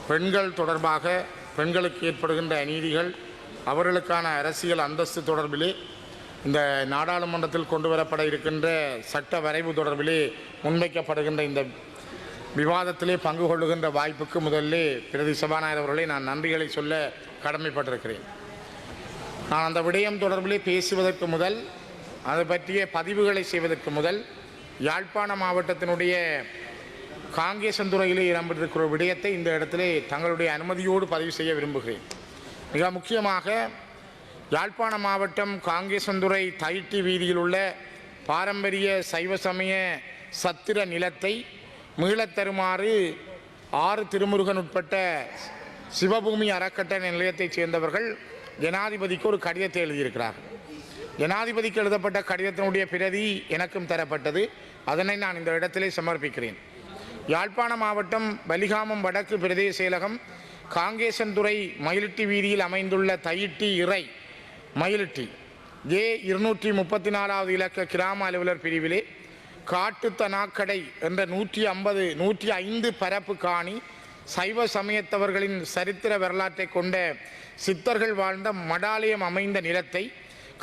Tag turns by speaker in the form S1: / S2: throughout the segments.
S1: பெண்கள் தொடர்பாக பெண்களுக்கு ஏற்படுகின்ற அநீதிகள், அவர்களுக்கான அரசியல் அந்தஸ்து தொடர்பிலே இந்த நாடாளுமன்றத்தில் கொண்டு வரப்பட இருக்கின்ற சட்ட வரைவு தொடர்பிலே முன்வைக்கப்படுகின்ற இந்த விவாதத்திலே பங்கு கொள்ளுகின்ற வாய்ப்புக்கு முதல்லே பிரதி சபாநாயகர் அவர்களை நான் நன்றிகளை சொல்ல கடமைப்பட்டிருக்கிறேன். நான் அந்த விடயம் தொடர்பிலே பேசுவதற்கு முதல், அது பற்றிய பதிவுகளை செய்வதற்கு முதல், யாழ்ப்பாண மாவட்டத்தினுடைய காங்கேசந்துறையிலே இடம்பெற்றிருக்கிற விடயத்தை இந்த இடத்திலே தங்களுடைய அனுமதியோடு பதிவு செய்ய விரும்புகிறேன். மிக முக்கியமாக யாழ்ப்பாண மாவட்டம் காங்கேசந்துறை தைட்டி வீதியில் உள்ள பாரம்பரிய சைவ சமய சத்திர நிலத்தை மீளத் தருமாறு 6 திருமுருகன் உட்பட்ட சிவபூமி அறக்கட்டளை நிலையத்தைச் சேர்ந்தவர்கள் ஜனாதிபதிக்கு ஒரு கடிதத்தை எழுதியிருக்கிறார்கள். ஜனாதிபதிக்கு எழுதப்பட்ட கடிதத்தினுடைய பிரதி எனக்கும் தரப்பட்டது. அதனை நான் இந்த இடத்திலே சமர்ப்பிக்கிறேன். யாழ்ப்பாண மாவட்டம் வலிகாமம் வடக்கு பிரதேச செயலகம் காங்கேசந்துறை மயிலிட்டி வீதியில் அமைந்துள்ள தையிட்டி இறை மயிலிட்டி A234வது இலக்க கிராம அலுவலர் பிரிவிலே காட்டுத்தனாக்கடை என்ற 105 பரப்பு காணி சைவ சமயத்தவர்களின் சரித்திர வரலாற்றை கொண்ட சித்தர்கள் வாழ்ந்த மடாலயம் அமைந்த நிலத்தை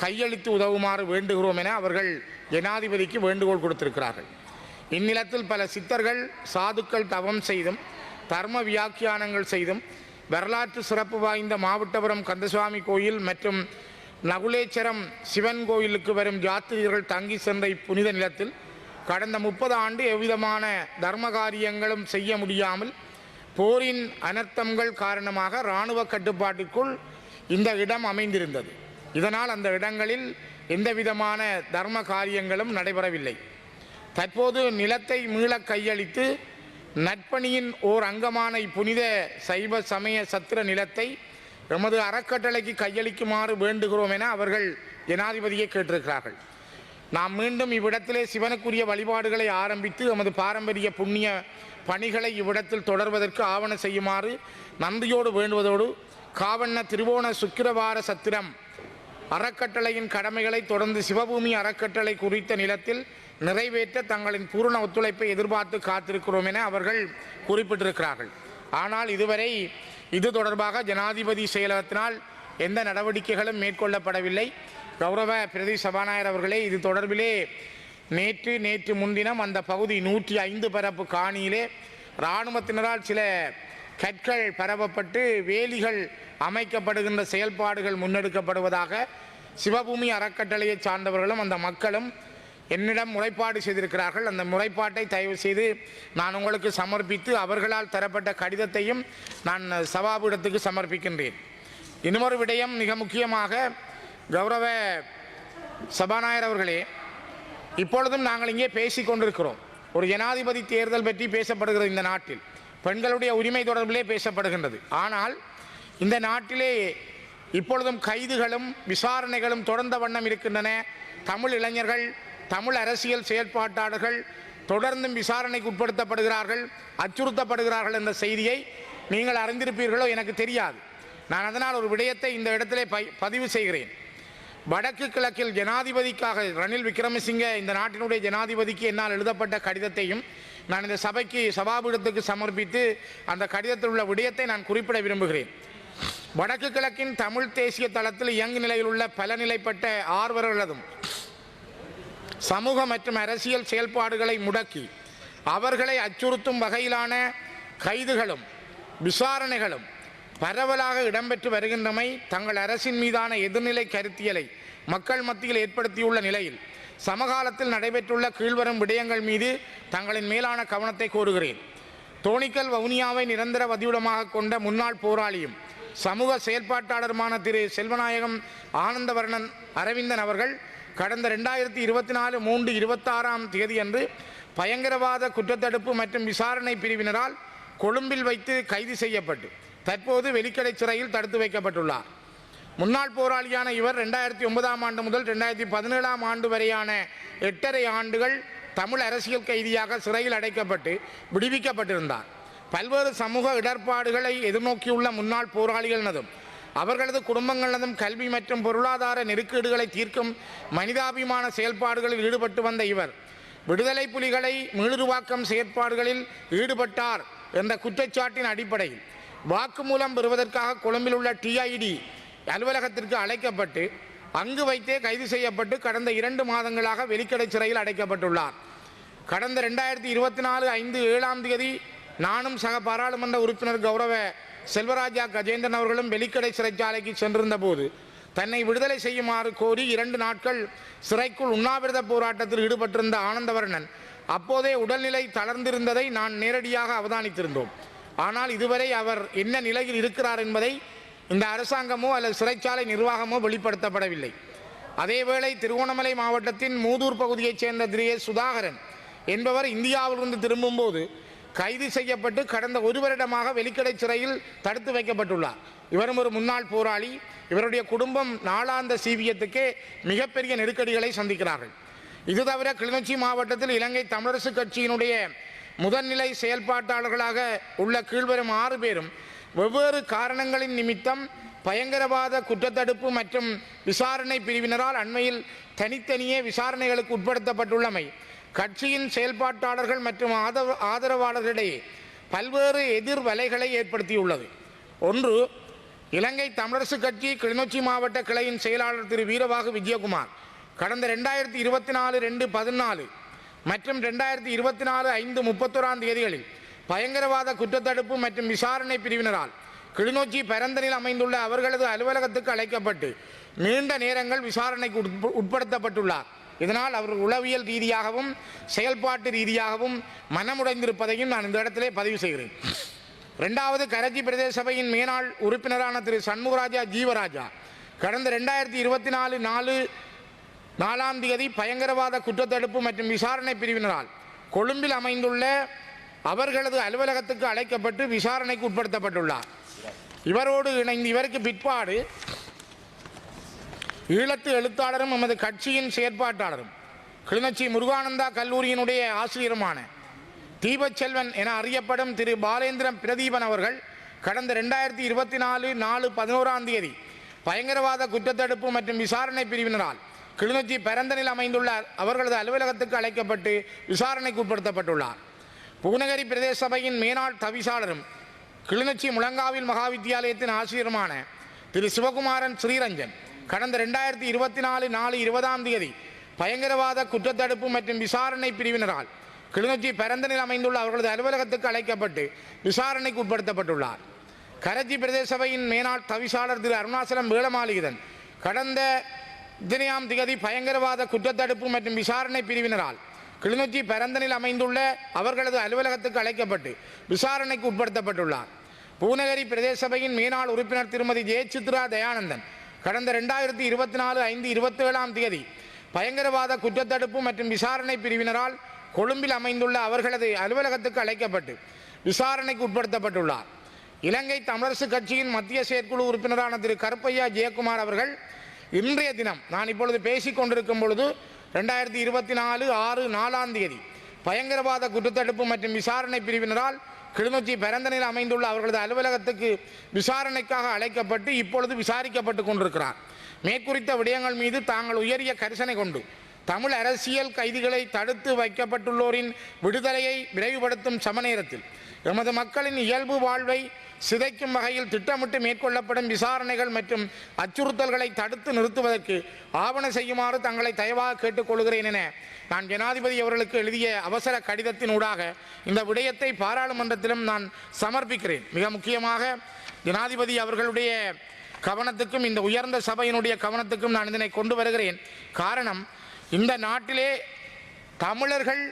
S1: கையளித்து உதவுமாறு வேண்டுகிறோம் என அவர்கள் ஜனாதிபதிக்கு வேண்டுகோள் கொடுத்திருக்கிறார்கள். இந்நிலத்தில் பல சித்தர்கள் சாதுக்கள் தவம் செய்தும் தர்ம வியாக்கியானங்கள் செய்தும் வரலாற்று சிறப்பு வாய்ந்த மாவட்டபுரம் கந்தசுவாமி கோயில் மற்றும் நகுலேச்சரம் சிவன் கோயிலுக்கு வரும் யாத்திரிகர்கள் தங்கி சென்ற புனித நிலத்தில் கடந்த 30 ஆண்டு எவ்விதமான தர்ம காரியங்களும் செய்ய முடியாமல் போரின் அனர்த்தங்கள் காரணமாக இராணுவ கட்டுப்பாட்டிற்குள் இந்த இடம் அமைந்திருந்தது. இதனால் அந்த இடங்களில் எந்தவிதமான தர்ம காரியங்களும் நடைபெறவில்லை. தற்போது நிலத்தை மீள கையளித்து நற்பணியின் ஓர் அங்கமான இப்புனித சைவ சமய சத்திர நிலத்தை எமது அறக்கட்டளைக்கு கையளிக்குமாறு வேண்டுகிறோம் என அவர்கள் ஜனாதிபதியை கேட்டிருக்கிறார்கள். நாம் மீண்டும் இவ்விடத்திலே சிவனுக்குரிய வழிபாடுகளை ஆரம்பித்து எமது பாரம்பரிய புண்ணிய பணிகளை இவ்விடத்தில் தொடர்வதற்கு ஆவண செய்யுமாறு நன்றியோடு வேண்டுவதோடு காவண்ண திருவோண சுக்கிரவார சத்திரம் அறக்கட்டளையின் கடமைகளை தொடர்ந்து சிவபூமி அறக்கட்டளை குறித்த நிலத்தில் நிறைவேற்ற தங்களின் பூரண ஒத்துழைப்பை எதிர்பார்த்து காத்திருக்கிறோம் என அவர்கள் குறிப்பிட்டிருக்கிறார்கள். ஆனால் இதுவரை இது தொடர்பாக ஜனாதிபதி செயலகத்தினால் எந்த நடவடிக்கைகளும் மேற்கொள்ளப்படவில்லை. கௌரவ பிரதி சபாநாயகர் அவர்களே, இது தொடர்பிலே நேற்று முன்தினம் அந்த பகுதி 105 பரப்பு காணியிலே இராணுவத்தினரால் சில கற்கள் பரவப்பட்டு வேலிகள் அமைக்கப்படுகின்ற செயல்பாடுகள் முன்னெடுக்கப்படுவதாக சிவபூமி அறக்கட்டளையை சார்ந்தவர்களும் அந்த மக்களும் என்னிடம் முறைப்பாடு செய்திருக்கிறார்கள். அந்த முறைப்பாட்டை தயவு செய்து நான் உங்களுக்கு சமர்ப்பித்து அவர்களால் தரப்பட்ட கடிதத்தையும் நான் சபாபீடத்துக்கு சமர்ப்பிக்கின்றேன். இன்னொரு விடயம் மிக முக்கியமாக கௌரவ சபாநாயகர் அவர்களே, இப்பொழுதும் நாங்கள் இங்கே பேசிக் கொண்டிருக்கிறோம். ஒரு ஜனாதிபதி தேர்தல் பற்றி பேசப்படுகிறது. இந்த நாட்டில் பெண்களுடைய உரிமை தொடர்பிலே பேசப்படுகின்றது. ஆனால் இந்த நாட்டிலே இப்பொழுதும் கைதுகளும் விசாரணைகளும் தொடர்ந்த வண்ணம் இருக்கின்றன. தமிழ் இளைஞர்கள், தமிழ் அரசியல் செயற்பாட்டாளர்கள் தொடர்ந்தும் விசாரணைக்கு உட்படுத்தப்படுகிறார்கள், அச்சுறுத்தப்படுகிறார்கள் என்ற செய்தியை நீங்கள் அறிந்திருப்பீர்களோ எனக்கு தெரியாது. நான் அதனால் ஒரு விடயத்தை இந்த இடத்திலே பதிவு செய்கிறேன். வடக்கு கிழக்கில் ஜனாதிபதிக்காக ரணில் விக்ரமசிங்க இந்த நாட்டினுடைய ஜனாதிபதிக்கு என்னால் எழுதப்பட்ட கடிதத்தையும் நான் இந்த சபைக்கு சபாபீடத்துக்கு சமர்ப்பித்து அந்த கடிதத்தில் உள்ள விடயத்தை நான் குறிப்பிட விரும்புகிறேன். வடக்கு கிழக்கின் தமிழ் தேசிய தளத்தில் இயங்கு நிலையில் உள்ள பல நிலைப்பட்ட ஆர்வலர்களதும் சமூக மற்றும் அரசியல் செயல்பாடுகளை முடக்கி அவர்களை அச்சுறுத்தும் வகையிலான கைதுகளும் விசாரணைகளும் பரவலாக இடம்பெற்று வருகின்றமை தங்கள் அரசின் மீதான எதிர்நிலை கருத்தியலை மக்கள் மத்தியில் ஏற்படுத்தியுள்ள நிலையில் சமகாலத்தில் நடைபெற்றுள்ள கீழ்வரும் விடயங்கள் மீது தங்களின் மேலான கவனத்தை கோருகிறேன். தோணிக்கல் வவுனியாவை நிரந்தர வதிவிடமாக கொண்ட முன்னாள் போராளியும் சமூக செயல்பாட்டாளருமான திரு செல்வநாயகம் ஆனந்தவர்ணன் அரவிந்தன் அவர்கள் கடந்த 2024 3 26ஆம் தேதியன்று பயங்கரவாத குற்றத்தடுப்பு மற்றும் விசாரணை பிரிவினரால் கொழும்பில் வைத்து கைது செய்யப்பட்டு தற்போது வெலிக்கடை சிறையில் தடுத்து வைக்கப்பட்டுள்ளார். முன்னாள் போராளியான இவர் 2009ஆம் ஆண்டு முதல் 2017ஆம் ஆண்டு வரையான 8.5 ஆண்டுகள் தமிழ் அரசியல் கைதியாக சிறையில் அடைக்கப்பட்டு விடுவிக்கப்பட்டிருந்தார். பல்வேறு சமூக இடர்பாடுகளை எதிர்நோக்கியுள்ள முன்னாள் போராளிகளினதும் அவர்களது குடும்பங்களதும் கல்வி மற்றும் பொருளாதார நெருக்கீடுகளை தீர்க்கும் மனிதாபிமான செயல்பாடுகளில் ஈடுபட்டு வந்த இவர் விடுதலை புலிகளை மீளுருவாக்கம் செயற்பாடுகளில் ஈடுபட்டார் என்ற குற்றச்சாட்டின் அடிப்படையில் வாக்குமூலம் பெறுவதற்காக கொழும்பில் உள்ள டிஐடி அலுவலகத்திற்கு அழைக்கப்பட்டு அங்கு வைத்தே கைது செய்யப்பட்டு கடந்த 2 மாதங்களாக வெலிக்கடை சிறையில் அடைக்கப்பட்டுள்ளார். கடந்த 2024 நானும் சக பாராளுமன்ற உறுப்பினர் கௌரவ செல்வராஜா கஜேந்திரன் அவர்களும் வெலிக்கடை சிறைச்சாலைக்கு சென்றிருந்த போது தன்னை விடுதலை செய்யுமாறு கோரி 2 நாட்கள் சிறைக்குள் உண்ணாவிரத போராட்டத்தில் ஈடுபட்டிருந்த ஆனந்தவர்ணன் அப்போதே உடல்நிலை தளர்ந்திருந்ததை நான் நேரடியாக அவதானித்திருந்தோம். ஆனால் இதுவரை அவர் என்ன நிலையில் இருக்கிறார் என்பதை இந்த அரசாங்கமோ அல்லது சிறைச்சாலை நிர்வாகமோ வெளிப்படுத்தப்படவில்லை. அதேவேளை திருகோணமலை மாவட்டத்தின் மூதூர் பகுதியைச் சேர்ந்த திரு சுதாகரன் என்பவர் இந்தியாவிலிருந்து திரும்பும்போது கைது செய்யப்பட்டு கடந்த 1 வருடமாக வெலிக்கடை சிறையில் தடுத்து வைக்கப்பட்டுள்ளார். இவரும் ஒரு முன்னாள் போராளி. இவருடைய குடும்பம் நாளாந்த சீவியத்துக்கே மிகப்பெரிய நெருக்கடிகளை சந்திக்கிறார்கள். இது தவிர கிளிநொச்சி மாவட்டத்தில் இலங்கை தமிழரசு கட்சியினுடைய முதன்நிலை செயல்பாட்டாளர்களாக உள்ள கீழ்வரும் 6 பேரும் வெவ்வேறு காரணங்களின் நிமித்தம் பயங்கரவாத குற்றத்தடுப்பு மற்றும் விசாரணை பிரிவினரால் அண்மையில் தனித்தனியே விசாரணைகளுக்கு உட்படுத்தப்பட்டுள்ளமை கட்சியின் செயல்பாட்டாளர்கள் மற்றும் ஆதரவாளர்களிடையே பல்வேறு எதிர்வலைகளை ஏற்படுத்தியுள்ளது. ஒன்று, இலங்கை தமிழரசு கட்சி கிளிநொச்சி மாவட்ட கிளையின் செயலாளர் திரு வீரவாகு விஜயகுமார் கடந்த 2024-2-14 மற்றும் 2024-5-31 பயங்கரவாத குற்றத்தடுப்பு மற்றும் விசாரணை பிரிவினரால் கிளிநொச்சி பரந்தனில் அமைந்துள்ள அவர்களது அலுவலகத்துக்கு அழைக்கப்பட்டு நீண்ட நேரங்கள் விசாரணைக்கு உட்படுத்தப்பட்டுள்ளார். இதனால் அவர் உளவியல் ரீதியாகவும் செயல்பாட்டு ரீதியாகவும் மனமுடைந்திருப்பதையும் நான் இந்த இடத்திலே பதிவு செய்கிறேன். 2வது, கரச்சி பிரதேச சபையின் மேனாள் உறுப்பினரான திரு சண்முகராஜா ஜீவராஜா கடந்த 2024 பயங்கரவாத குற்றத்தடுப்பு மற்றும் விசாரணை பிரிவினரால் கொழும்பில் அமைந்துள்ள அவர்களது அலுவலகத்துக்கு அழைக்கப்பட்டு விசாரணைக்கு உட்படுத்தப்பட்டுள்ளார். இவரோடு இணைந்து இவருக்கு பிற்பாடு ஈழத்து எழுத்தாளரும் நமது கட்சியின் செயற்பாட்டாளரும் கிளிநொச்சி முருகானந்தா கல்லூரியினுடைய ஆசிரியருமான தீபச்செல்வன் என அறியப்படும் திரு பாலேந்திரம் பிரதீபன் அவர்கள் கடந்த 2024-4-11 பயங்கரவாத குற்றத்தடுப்பு மற்றும் விசாரணை பிரிவினரால் கிளிநொச்சி பரந்தனில் அமைந்துள்ள அவர்களது அலுவலகத்துக்கு அழைக்கப்பட்டு விசாரணைக்கு உட்படுத்தப்பட்டுள்ளார். பூநகரி பிரதேச சபையின் மேனாள் தவிசாளரும் கிளிநொச்சி முழங்காவில் மகாவித்தியாலயத்தின் ஆசிரியருமான திரு சிவகுமாரன் ஸ்ரீரஞ்சன் கடந்த 2024-4-20 பயங்கரவாத குற்றத்தடுப்பு மற்றும் விசாரணை பிரிவினரால் கிளிநொச்சி பரந்தனில் அமைந்துள்ள அவர்களது அலுவலகத்துக்கு அழைக்கப்பட்டு விசாரணைக்கு உட்படுத்தப்பட்டுள்ளார். கரச்சி பிரதேச சபையின் மேனாள் தவிசாளர் திரு அருணாசலம் வேளமாளிகன் கடந்த 2 பயங்கரவாத குற்றத்தடுப்பு மற்றும் விசாரணை பிரிவினரால் கிளிநொச்சி பரந்தனில் அமைந்துள்ள அவர்களது அலுவலகத்துக்கு அழைக்கப்பட்டு விசாரணைக்கு உட்படுத்தப்பட்டுள்ளார். பூநகரி பிரதேச சபையின் மேனாள் உறுப்பினர் திருமதி ஜெயசித்ரா தயானந்தன் கடந்த 2024-5-27 பயங்கரவாத குற்றத்தடுப்பு மற்றும் விசாரணை பிரிவினரால் கொழும்பில் அமைந்துள்ள அவர்களது அலுவலகத்துக்கு அழைக்கப்பட்டு விசாரணைக்கு உட்படுத்தப்பட்டுள்ளார். இலங்கை தமிழரசு கட்சியின் மத்திய செயற்குழு உறுப்பினரான திரு கருப்பையா ஜெயக்குமார் அவர்கள் இன்றைய தினம் நான் இப்பொழுது பேசிக் கொண்டிருக்கும் பொழுது 2024-6-4 பயங்கரவாத குற்றத்தடுப்பு மற்றும் விசாரணை பிரிவினரால் கிளிநொச்சி பரந்தனில் அமைந்துள்ள அவர்களது அலுவலகத்துக்கு விசாரணைக்காக அழைக்கப்பட்டு இப்பொழுது விசாரிக்கப்பட்டு கொண்டிருக்கிறார். மேற்குறித்த விடயங்கள் மீது தாங்கள் உயரிய கரிசனை கொண்டு தமிழ் அரசியல் கைதிகளை தடுத்து வைக்கப்பட்டுள்ளோரின் விடுதலையை விரைவுபடுத்தும் சமநேரத்தில் எமது மக்களின் இயல்பு வாழ்வை சிதைக்கும் வகையில் திட்டமிட்டு மேற்கொள்ளப்படும் விசாரணைகள் மற்றும் அச்சுறுத்தல்களை தடுத்து நிறுத்துவதற்கு ஆவண செய்யுமாறு தங்களை தயவாக கேட்டுக்கொள்கிறேன் என நான் ஜனாதிபதி அவர்களுக்கு எழுதிய அவசர கடிதத்தினூடாக இந்த விடயத்தை பாராளுமன்றத்திலும் நான் சமர்ப்பிக்கிறேன். மிக முக்கியமாக ஜனாதிபதி அவர்களுடைய கவனத்துக்கும் இந்த உயர்ந்த சபையினுடைய கவனத்துக்கும் நான் இதனை கொண்டு வருகிறேன். காரணம், இந்த நாட்டிலே தமிழர்கள்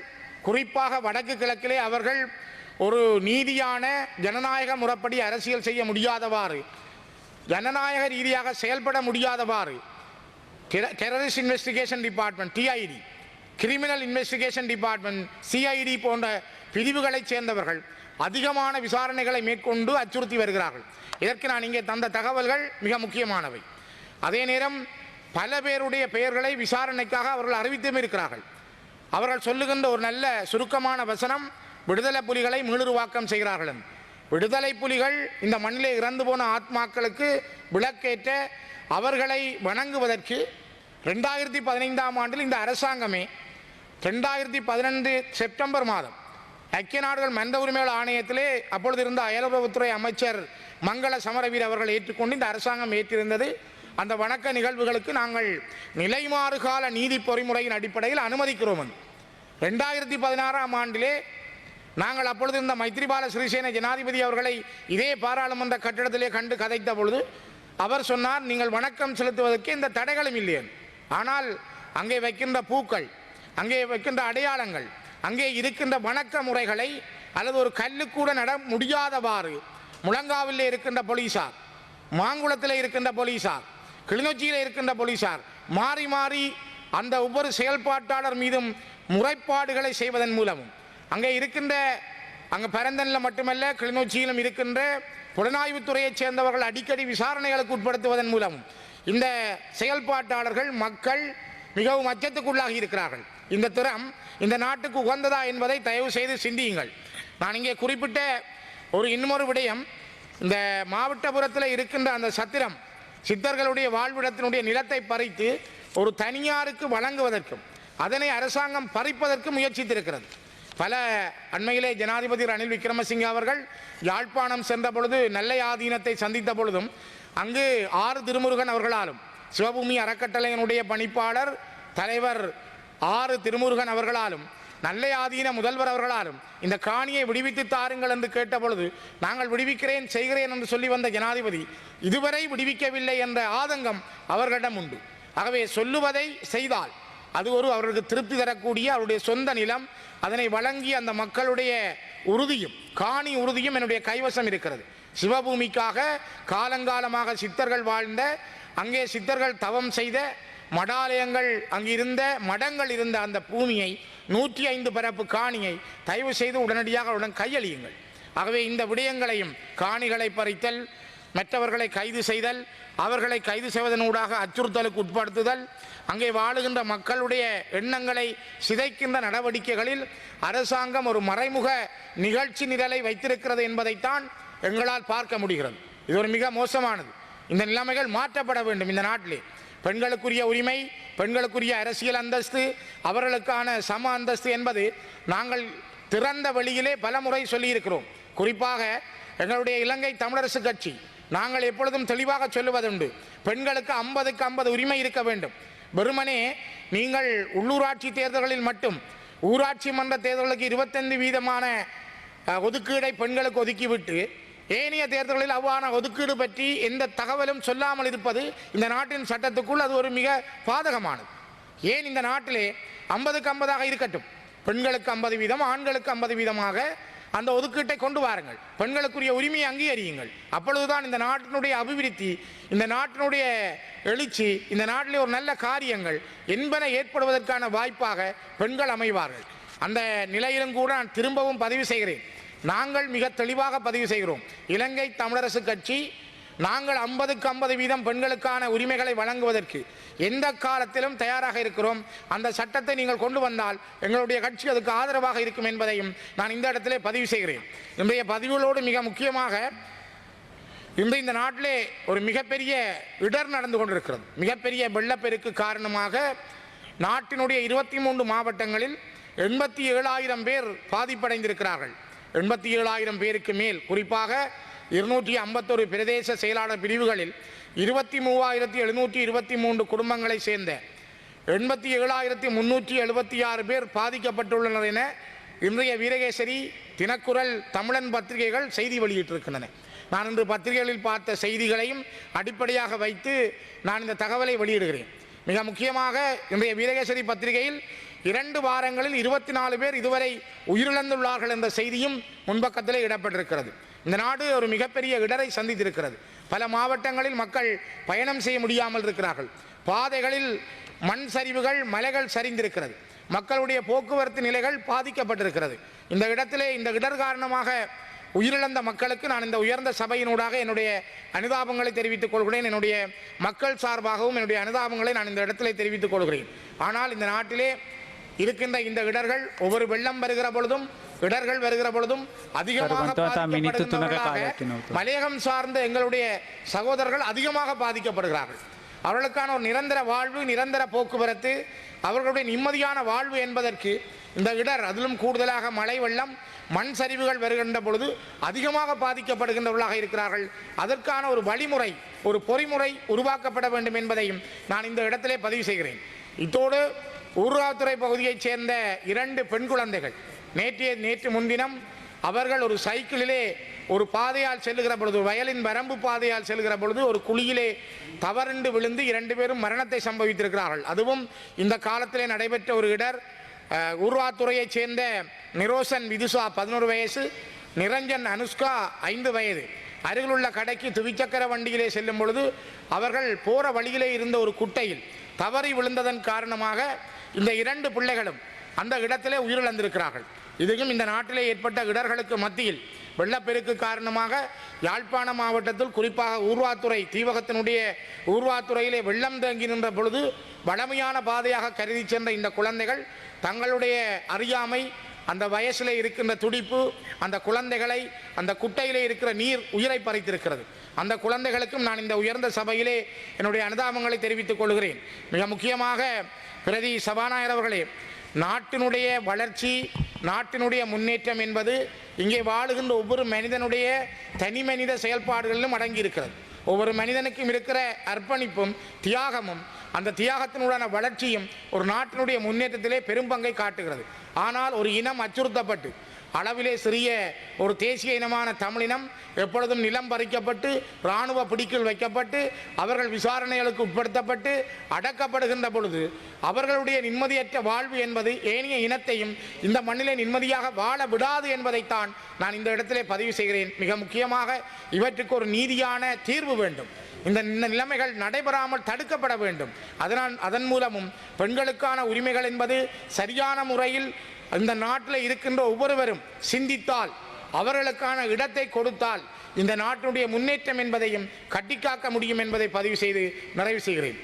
S1: குறிப்பாக வடக்கு கிழக்கிலே அவர்கள் ஒரு நீதியான ஜனநாயக முறைப்படி அரசியல் செய்ய முடியாதவாறு, ஜனநாயக ரீதியாக செயல்பட முடியாதவாறு terrorist investigation department TID, criminal investigation department CID போன்ற பிரிவுகளைச் சேர்ந்தவர்கள் அதிகமான விசாரணைகளை மேற்கொண்டு அச்சுறுத்தி வருகிறார்கள். இதற்கு நான் இங்கே தந்த தகவல்கள் மிக முக்கியமானவை. அதே நேரம் பல பேருடைய பெயர்களை விசாரணைக்காக அவர்கள் அறிவித்தும் இருக்கிறார்கள். அவர்கள் சொல்லுகின்ற ஒரு நல்ல சுருக்கமான வசனம், விடுதலை புலிகளை மீளுருவாக்கம் செய்கிறார்கள். விடுதலை புலிகள் இந்த மண்ணிலே இறந்து போன ஆத்மாக்களுக்கு விளக்கேற்ற அவர்களை வணங்குவதற்கு 2015 இந்த அரசாங்கமே 2012 செப்டம்பர் மாதம் ஐக்கிய நாடுகள் மனித உரிமைகள் ஆணையத்திலே அப்பொழுது இருந்த அயலுறவுத்துறை அமைச்சர் மங்கள சமரவீர அவர்கள் ஏற்றுக்கொண்டு இந்த அரசாங்கம் ஏற்றிருந்தது. அந்த வணக்க நிகழ்வுகளுக்கு நாங்கள் நிலைமாறுகால நீதி பொறிமுறையின் அடிப்படையில் அனுமதிக்கிறோம். 2016ஆம் ஆண்டிலே நாங்கள் அப்பொழுது இருந்த மைத்ரிபால சிறிசேன ஜனாதிபதி அவர்களை இதே பாராளுமன்ற கட்டிடத்திலே கண்டு கதைத்த பொழுது அவர் சொன்னார், நீங்கள் வணக்கம் செலுத்துவதற்கு இந்த தடைகளும் இல்லை. ஆனால் அங்கே வைக்கின்ற பூக்கள், அங்கே வைக்கின்ற அடையாளங்கள், அங்கே இருக்கின்ற வணக்க முறைகளை அல்லது ஒரு கல்லுக்கூட நட முடியாதவாறு முழங்காவிலே இருக்கின்ற போலீசார், மாங்குளத்தில் இருக்கின்ற போலீசார், கிளிநொச்சியில் இருக்கின்ற போலீசார் மாறி மாறி அந்த ஒவ்வொரு செயல்பாட்டாளர் மீதும் முறைப்பாடுகளை செய்வதன் மூலமும் அங்கே இருக்கின்ற பரந்தனில் மட்டுமல்ல கிளிநொச்சியிலும் இருக்கின்ற புலனாய்வுத்துறையைச் சேர்ந்தவர்கள் அடிக்கடி விசாரணைகளுக்கு உட்படுத்துவதன் மூலம் இந்த செயல்பாட்டாளர்கள் மக்கள் மிகவும் அச்சத்துக்குள்ளாகி இருக்கிறார்கள். இந்த திறம் இந்த நாட்டுக்கு உகந்ததா என்பதை தயவு செய்து சிந்தியுங்கள். நான் இங்கே குறிப்பிட்ட இன்னொரு விடயம், இந்த மாவட்டபுரத்தில் இருக்கின்ற அந்த சத்திரம் சித்தர்களுடைய வாழ்விடத்தினுடைய நிலத்தை பறித்து ஒரு தனியாருக்கு வழங்குவதற்கும் அதனை அரசாங்கம் பறிப்பதற்கு முயற்சித்திருக்கிறது. பல அண்மையிலே ஜனாதிபதி ரணில் விக்ரமசிங்கே அவர்கள் யாழ்ப்பாணம் சென்ற பொழுது நெல்லை ஆதீனத்தை சந்தித்த பொழுதும் அங்கு ஆறு திருமுருகன் அவர்களாலும் சிவபூமி அறக்கட்டளையினுடைய பணிப்பாளர் தலைவர் ஆறு திருமுருகன் அவர்களாலும் நெல்லை ஆதீன முதல்வர் அவர்களாலும் இந்த காணியை விடுவித்து தாருங்கள் என்று கேட்ட பொழுது நாங்கள் விடுவிக்கிறேன் செய்கிறேன் என்று சொல்லி வந்த ஜனாதிபதி இதுவரை விடுவிக்கவில்லை என்ற ஆதங்கம் அவர்களிடம் உண்டு. ஆகவே சொல்லுவதை செய்தால் அது அவர்களுக்கு திருப்தி தரக்கூடிய அவருடைய சொந்த நிலம், அதனை வழங்கி அந்த மக்களுடைய உறுதியும் காணி உறுதியும் என்னுடைய கைவசம் இருக்கிறது. சிவபூமிக்காக காலங்காலமாக சித்தர்கள் வாழ்ந்த, அங்கே சித்தர்கள் தவம் செய்த மடாலயங்கள் அங்கிருந்த மடங்கள் இருந்த அந்த பூமியை 105 பரப்பு காணியை தயவு செய்து உடனடியாக கையளியுங்கள். ஆகவே இந்த விடயங்களையும் காணிகளை பறித்தல், மற்றவர்களை கைது செய்தல், அவர்களை கைது செய்வதனூடாக அச்சுறுத்தலுக்கு உட்படுத்துதல், அங்கே வாழுகின்ற மக்களுடைய எண்ணங்களை சிதைக்கின்ற நடவடிக்கைகளில் அரசாங்கம் ஒரு மறைமுக நிகழ்ச்சி நிரலை வைத்திருக்கிறது என்பதைத்தான் எங்களால் பார்க்க முடிகிறது. இது ஒரு மிக மோசமானது. இந்த நிலைமைகள் மாற்றப்பட வேண்டும். இந்த நாட்டிலே பெண்களுக்குரிய உரிமை, பெண்களுக்குரிய அரசியல் அந்தஸ்து, அவர்களுக்கான சம அந்தஸ்து என்பது நாங்கள் திறந்த வெளியிலே பல முறை சொல்லியிருக்கிறோம். குறிப்பாக எங்களுடைய இலங்கை தமிழரசு கட்சி நாங்கள் எப்பொழுதும் தெளிவாக சொல்லுவதுண்டு, பெண்களுக்கு 50க்கு 50 உரிமை இருக்க வேண்டும். வெறுமனே நீங்கள் உள்ளூராட்சி தேர்தல்களில் மட்டும் ஊராட்சி மன்ற தேர்தல்களுக்கு 25% ஒதுக்கீடை பெண்களுக்கு ஒதுக்கிவிட்டு ஏனைய தேர்தல்களில் அவ்வாறான ஒதுக்கீடு பற்றி எந்த தகவலும் சொல்லாமல் இருப்பது இந்த நாட்டின் சட்டத்துக்குள் அது ஒரு மிக பாதகமானது. ஏன் இந்த நாட்டிலே 50க்கு 50 இருக்கட்டும், பெண்களுக்கு 50%, ஆண்களுக்கு 50% அந்த ஒதுக்கீட்டை கொண்டு வாருங்கள். பெண்களுக்குரிய உரிமையை அங்கீகரியுங்கள். அப்பொழுதுதான் இந்த நாட்டினுடைய அபிவிருத்தி, இந்த நாட்டினுடைய எழுச்சி, இந்த நாட்டிலே ஒரு நல்ல காரியங்கள் என்பன ஏற்படுவதற்கான வாய்ப்பாக பெண்கள் அமைவார்கள். அந்த நிலையிலும் கூட நான் திரும்பவும் பதிவு செய்கிறேன், நாங்கள் மிக தெளிவாக பதிவு செய்கிறோம். இலங்கை தமிழரசு கட்சி நாங்கள் 50க்கு 50% பெண்களுக்கான உரிமைகளை வழங்குவதற்கு எந்த காலத்திலும் தயாராக இருக்கிறோம். அந்த சட்டத்தை நீங்கள் கொண்டு வந்தால் எங்களுடைய கட்சி அதுக்கு ஆதரவாக இருக்கும் என்பதையும் நான் இந்த இடத்திலே பதிவு செய்கிறேன். இன்றைய பதிவுகளோடு மிக முக்கியமாக இந்த நாட்டிலே ஒரு மிகப்பெரிய இடர் நடந்து கொண்டிருக்கிறது. மிகப்பெரிய வெள்ளப்பெருக்கு காரணமாக நாட்டினுடைய 23 மாவட்டங்களில் 87,000 பேர் பாதிப்படைந்திருக்கிறார்கள். 87,000 பேருக்கு மேல், குறிப்பாக 251 பிரதேச செயலாளர் பிரிவுகளில் 23,723 குடும்பங்களை சேர்ந்த 87,376 பேர் பாதிக்கப்பட்டுள்ளனர் என இன்றைய வீரகேசரி, தினக்குரல், தமிழன் பத்திரிகைகள் செய்தி வெளியிட்டிருக்கின்றன. நான் இன்று பத்திரிகைகளில் பார்த்த செய்திகளையும் அடிப்படையாக வைத்து நான் இந்த தகவலை வெளியிடுகிறேன். மிக முக்கியமாக இன்றைய வீரகேசரி பத்திரிகையில் 2 வாரங்களில் 24 பேர் இதுவரை உயிரிழந்துள்ளார்கள் என்ற செய்தியும் முன்பக்கத்திலே இடப்பட்டிருக்கிறது. இந்த நாடு ஒரு மிகப்பெரிய இடரை சந்தித்திருக்கிறது. பல மாவட்டங்களில் மக்கள் பயணம் செய்ய முடியாமல் இருக்கிறார்கள். பாதைகளில் மண் சரிவுகள், மலைகள் சரிந்திருக்கிறது. மக்களுடைய போக்குவரத்து நிலைகள் பாதிக்கப்பட்டிருக்கிறது. இந்த இடத்திலே இந்த இடர் காரணமாக உயிரிழந்த மக்களுக்கு நான் இந்த உயர்ந்த சபையினூடாக என்னுடைய அனுதாபங்களை தெரிவித்துக் கொள்கிறேன். என்னுடைய மக்கள் சார்பாகவும் என்னுடைய அனுதாபங்களை நான் இந்த இடத்திலே தெரிவித்துக் கொள்கிறேன். ஆனால் இந்த நாட்டிலே இருக்கின்ற இந்த இடர்கள் ஒவ்வொரு வெள்ளம் வருகிற பொழுதும், இடர்கள் வருகிற பொழுதும் அதிகமாக மலையகம் சார்ந்த எங்களுடைய சகோதரர்கள் அதிகமாக பாதிக்கப்படுகிறார்கள். அவர்களுக்கான ஒரு நிரந்தர வாழ்வு, நிரந்தர போக்குவரத்து, அவர்களுடைய நிம்மதியான வாழ்வு என்பதற்கு இந்த இடர், அதிலும் கூடுதலாக மழை வெள்ளம் மண் சரிவுகள் வருகின்ற பொழுது அதிகமாக பாதிக்கப்படுகின்றவர்களாக இருக்கிறார்கள். அதற்கான ஒரு வழிமுறை, ஒரு பொறிமுறை உருவாக்கப்பட வேண்டும் என்பதையும் நான் இந்த இடத்திலே பதிவு செய்கிறேன். இத்தோடு ஊர்காவத்துறை பகுதியைச் சேர்ந்த 2 பெண் குழந்தைகள் நேற்று முன்தினம் அவர்கள் ஒரு சைக்கிளிலே ஒரு பாதையால் செல்லுகிற பொழுது, வயலின் வரம்பு பாதையால் செல்கிற பொழுது ஒரு குழியிலே தவறுண்டு விழுந்து 2 பேரும் மரணத்தை சம்பவித்திருக்கிறார்கள். அதுவும் இந்த காலத்திலே நடைபெற்ற ஒரு இடர். ஊர்வாத்துறையைச் சேர்ந்த நிரோசன் விதுஷா 11 வயசு, நிரஞ்சன் அனுஷ்கா 5 வயது அருகிலுள்ள கடைக்கு துவிச்சக்கர வண்டியிலே செல்லும் பொழுது அவர்கள் போற வழியிலே இருந்த ஒரு குட்டையில் தவறி விழுந்ததன் காரணமாக இந்த 2 பிள்ளைகளும் அந்த இடத்திலே உயிரிழந்திருக்கிறார்கள். இதுவும் இந்த நாட்டிலே ஏற்பட்ட இடர்களுக்கு மத்தியில் வெள்ளப்பெருக்கு காரணமாக யாழ்ப்பாண மாவட்டத்தில் குறிப்பாக ஊர்வாத்துறை தீவகத்தினுடைய ஊர்வாத்துறையிலே வெள்ளம் தேங்கி நின்ற பொழுது வளமையான பாதையாக கருதி சென்ற இந்த குழந்தைகள் தங்களுடைய அறியாமை, அந்த வயசிலே இருக்கின்ற துடிப்பு, அந்த குழந்தைகளை அந்த குட்டையிலே இருக்கிற நீர் உயிரை பறித்திருக்கிறது. அந்த குழந்தைகளுக்கும் நான் இந்த உயர்ந்த சபையிலே என்னுடைய அனுதாபங்களை தெரிவித்துக் கொள்கிறேன். மிக முக்கியமாக பிரதி சபாநாயகர் அவர்களே, நாட்டினுடைய வளர்ச்சி, நாட்டினுடைய முன்னேற்றம் என்பது இங்கே வாழுகின்ற ஒவ்வொரு மனிதனுடைய தனி மனித செயல்பாடுகளிலும் அடங்கியிருக்கிறது. ஒவ்வொரு மனிதனுக்கும் இருக்கிற அர்ப்பணிப்பும் தியாகமும், அந்த தியாகத்தினுடான வளர்ச்சியும் ஒரு நாட்டினுடைய முன்னேற்றத்திலே பெரும் பங்கை காட்டுகிறது. ஆனால் ஒரு இனம் அச்சுறுத்தப்பட்டு, அளவிலே சிறிய ஒரு தேசிய இனமான தமிழினம் எப்பொழுதும் நிலம் பறிக்கப்பட்டு இராணுவ பிடிக்குள் வைக்கப்பட்டு அவர்கள் விசாரணைகளுக்கு உட்படுத்தப்பட்டு அடக்கப்படுகின்ற பொழுது அவர்களுடைய நிம்மதியற்ற வாழ்வு என்பது ஏனைய இனத்தையும் இந்த மண்ணிலே நிம்மதியாக வாழ விடாது என்பதைத்தான் நான் இந்த இடத்திலே பதிவு செய்கிறேன். மிக முக்கியமாக இவற்றுக்கு ஒரு நீதியான தீர்வு வேண்டும். இந்த நிலைமைகள் நடைபெறாமல் தடுக்கப்பட வேண்டும். அதன் மூலமும் பெண்களுக்கான உரிமைகள் என்பது சரியான முறையில் இந்த நாட்டில் இருக்கின்ற ஒவ்வொருவரும் சிந்தித்தால், அவர்களுக்கான இடத்தை கொடுத்தால் இந்த நாட்டினுடைய முன்னேற்றம் என்பதையும் கட்டிக்காக்க முடியும் என்பதை பதிவு செய்து நிறைவு செய்கிறேன்.